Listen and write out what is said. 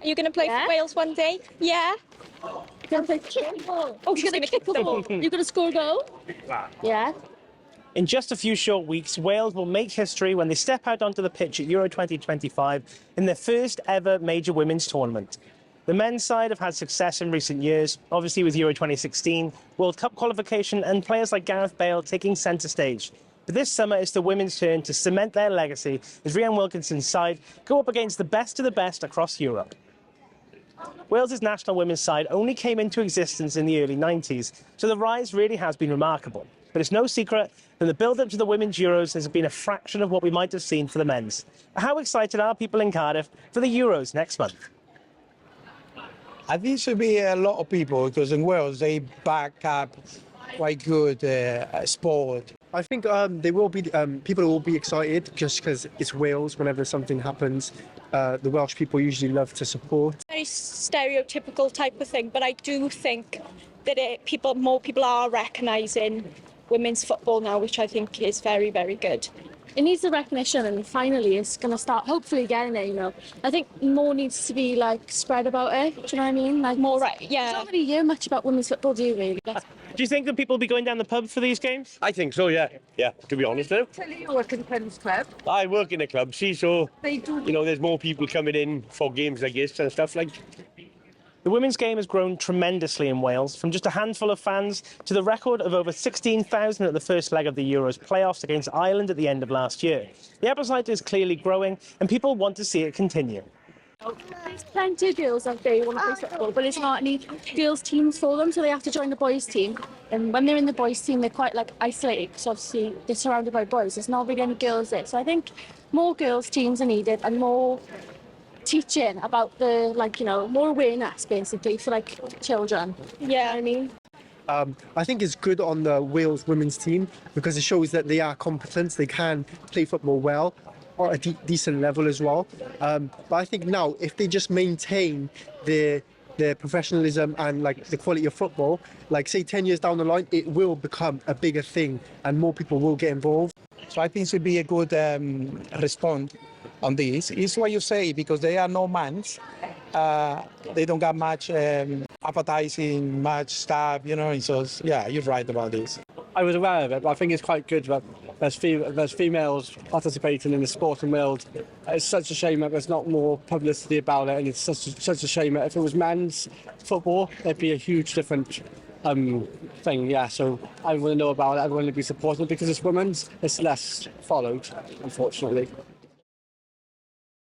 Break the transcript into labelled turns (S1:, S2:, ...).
S1: Are you going to play for Wales one day? Yeah.
S2: You're going to play football.
S1: Oh, she's going to kick the ball.
S2: You're going to score a goal? Yeah.
S3: In just a few short weeks, Wales will make history when they step out onto the pitch at Euro 2025 in their first ever major women's tournament. The men's side have had success in recent years, obviously with Euro 2016, World Cup qualification and players like Gareth Bale taking centre stage. But this summer it's the women's turn to cement their legacy as Rhian Wilkinson's side go up against the best of the best across Europe. Wales's national women's side only came into existence in the early 90s, so the rise really has been remarkable. But it's no secret that the build-up to the Women's Euros has been a fraction of what we might have seen for the men's. How excited are people in Cardiff for the Euros next month?
S4: I think it should be a lot of people because in Wales they back up quite good sport.
S5: I think there will be people will be excited just because it's Wales. Whenever something happens, the Welsh people usually love to support.
S1: Very stereotypical type of thing, but I do think that more people are recognising women's football now, which I think is very, very good.
S2: It needs the recognition, and finally it's going to start hopefully getting it, you know. I think more needs to be spread about it, do you know what I mean?
S1: More right, yeah.
S2: You don't really hear much about women's football, do you really?
S3: Do you think that people will be going down the pub for these games?
S6: I think so, yeah. Yeah, to be honest now.
S7: You work in the Friends Club.
S6: I work in a club, see, so,
S7: They do.
S6: there's more people coming in for games like this and stuff like.
S3: The women's game has grown tremendously in Wales, from just a handful of fans to the record of over 16,000 at the first leg of the Euros playoffs against Ireland at the end of last year. The appetite is clearly growing and people want to see it continue.
S2: There's plenty of girls out there who want to play football, but there's not any girls' teams for them, so they have to join the boys' team. And when they're in the boys' team, they're quite isolated because obviously they're surrounded by boys. There's not really any girls there. So I think more girls' teams are needed and more teaching about more awareness basically for children.
S1: Yeah,
S2: you know what I mean.
S5: I think it's good on the Wales women's team because it shows that they are competent, they can play football well, or at a decent level as well. But I think now, if they just maintain their professionalism and the quality of football, say 10 years down the line, it will become a bigger thing and more people will get involved.
S4: So I think it should be a good response on this. It's what you say, because they are no mans. They don't got much advertising, much stuff, so yeah, you're right about this.
S8: I was aware of it, but I think it's quite good that there's females participating in the sport in Wales. It's such a shame that there's not more publicity about it, and it's such a shame that if it was men's football, it'd be a huge different thing, yeah. So I want to know about it, I want to be supported, because it's women's, it's less followed, unfortunately.